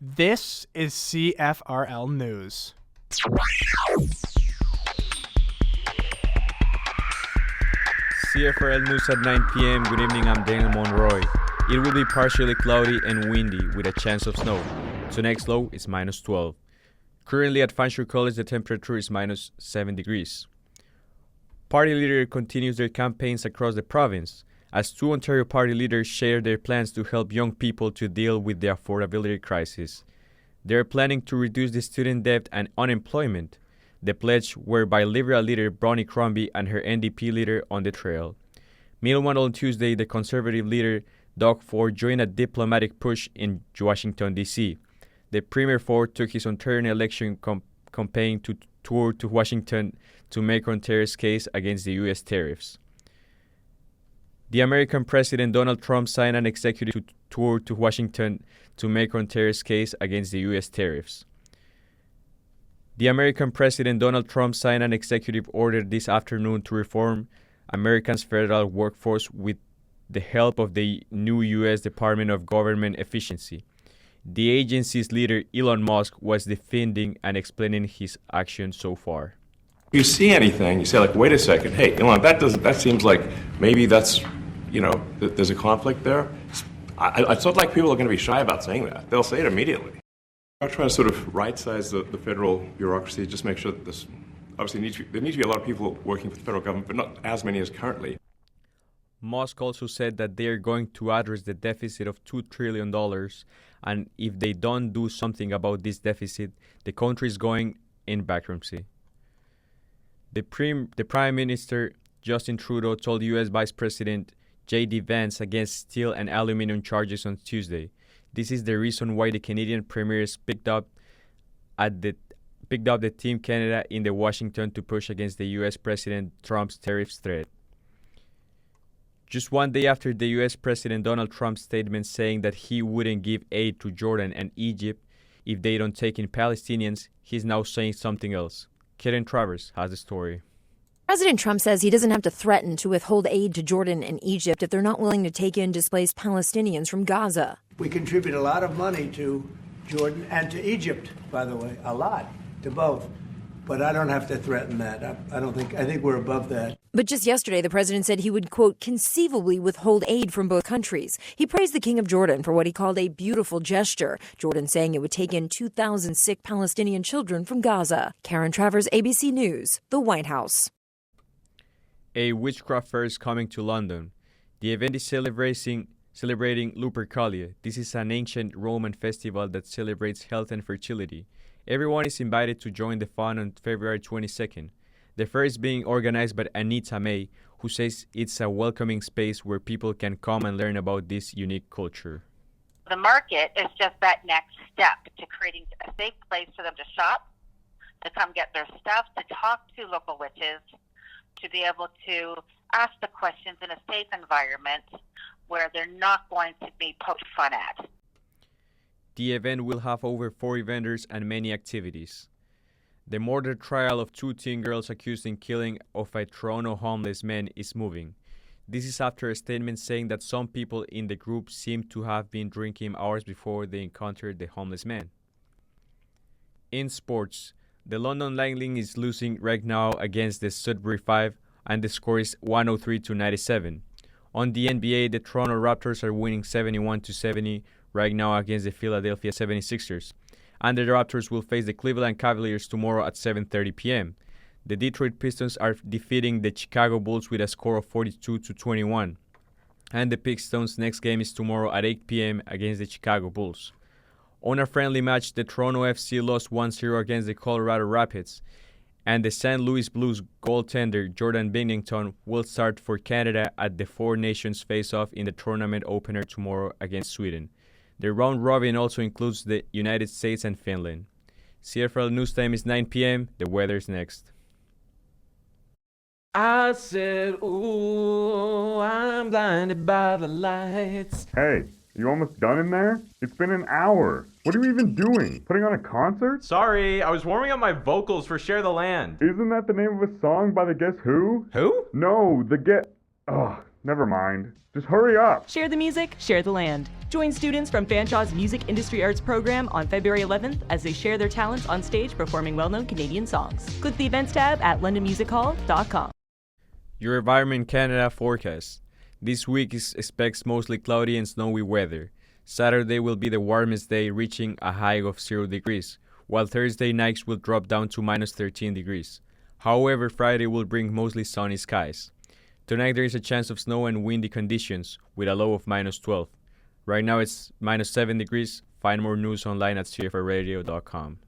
This is CFRL News. CFRL News at 9 p.m. Good evening, I'm Daniel Monroy. It will be partially cloudy and windy with a chance of snow. Tonight's low is minus 12. Currently at Fanshawe College, the temperature is minus 7 degrees. Party leaders continues their campaigns across the province, as two Ontario party leaders share their plans to help young people to deal with the affordability crisis. They are planning to reduce the student debt and unemployment. The pledge were by Liberal leader Bronnie Crombie and her NDP leader on the trail. Meanwhile, on Tuesday, the Conservative leader Doug Ford joined a diplomatic push in Washington, D.C. The Premier Ford took his Ontario election campaign to tour to Washington to make Ontario's case against the U.S. tariffs. The American President Donald Trump signed an executive tour to Washington to make Ontario's case against the U.S. tariffs. The American President Donald Trump signed an executive order this afternoon to reform America's federal workforce with the help of the new U.S. Department of Government Efficiency. The agency's leader, Elon Musk, was defending and explaining his actions so far. You see anything, you say, like, wait a second, hey, Elon, that seems like maybe that's, there's a conflict there. I sort of like people are going to be shy about saying that. They'll say it immediately. I'm trying to sort of right-size the federal bureaucracy, just make sure that this, obviously, there need to be a lot of people working for the federal government, but not as many as currently. Musk also said that they are going to address the deficit of $2 trillion, and if they don't do something about this deficit, the country is going in bankruptcy. The Prime Minister, Justin Trudeau, told U.S. Vice President J.D. Vance against steel and aluminum charges on Tuesday. This is the reason why the Canadian premiers picked up the Team Canada in the Washington to push against the U.S. President Trump's tariffs threat. Just one day after the U.S. President Donald Trump's statement saying that he wouldn't give aid to Jordan and Egypt if they don't take in Palestinians, he's now saying something else. Karen Travers has the story. President Trump says he doesn't have to threaten to withhold aid to Jordan and Egypt if they're not willing to take in displaced Palestinians from Gaza. We contribute a lot of money to Jordan and to Egypt, by the way, a lot, to both. But I don't have to threaten that. I think we're above that. But just yesterday, the president said he would, quote, conceivably withhold aid from both countries. He praised the King of Jordan for what he called a beautiful gesture. Jordan saying it would take in 2,000 sick Palestinian children from Gaza. Karen Travers, ABC News, the White House. A witchcraft fair is coming to London. The event is celebrating Lupercalia. This is an ancient Roman festival that celebrates health and fertility. Everyone is invited to join the fun on February 22nd. The fair is being organized by Anita May, who says it's a welcoming space where people can come and learn about this unique culture. The market is just that next step to creating a safe place for them to shop, to come get their stuff, to talk to local witches, to be able to ask the questions in a safe environment where they're not going to be poked fun at. The event will have over 40 vendors and many activities. The murder trial of two teen girls accused in killing of a Toronto homeless man is moving. This is after a statement saying that some people in the group seem to have been drinking hours before they encountered the homeless man. In sports, the London Lightning is losing right now against the Sudbury 5 and the score is 103-97. On the NBA, the Toronto Raptors are winning 71-70 right now against the Philadelphia 76ers. And the Raptors will face the Cleveland Cavaliers tomorrow at 7:30 p.m. The Detroit Pistons are defeating the Chicago Bulls with a score of 42-21. And the Pistons' next game is tomorrow at 8 p.m. against the Chicago Bulls. On a friendly match, the Toronto FC lost 1-0 against the Colorado Rapids. And the St. Louis Blues goaltender Jordan Binnington will start for Canada at the Four Nations face-off in the tournament opener tomorrow against Sweden. The round robin also includes the United States and Finland. CFRL News Time is 9 p.m. The weather is next. I said, ooh, I'm blinded by the lights. Hey, you almost done in there? It's been an hour. What are you even doing? Putting on a concert? Sorry, I was warming up my vocals for Share the Land. Isn't that the name of a song by the Guess Who? Who? No, the Get... Oh, never mind. Just hurry up. Share the music, share the land. Join students from Fanshawe's Music Industry Arts program on February 11th as they share their talents on stage performing well-known Canadian songs. Click the events tab at londonmusichall.com. Your Environment Canada forecast. This week expects mostly cloudy and snowy weather. Saturday will be the warmest day, reaching a high of 0 degrees, while Thursday nights will drop down to minus 13 degrees. However, Friday will bring mostly sunny skies. Tonight there is a chance of snow and windy conditions, with a low of minus 12. Right now it's minus 7 degrees. Find more news online at CFRRadio.com.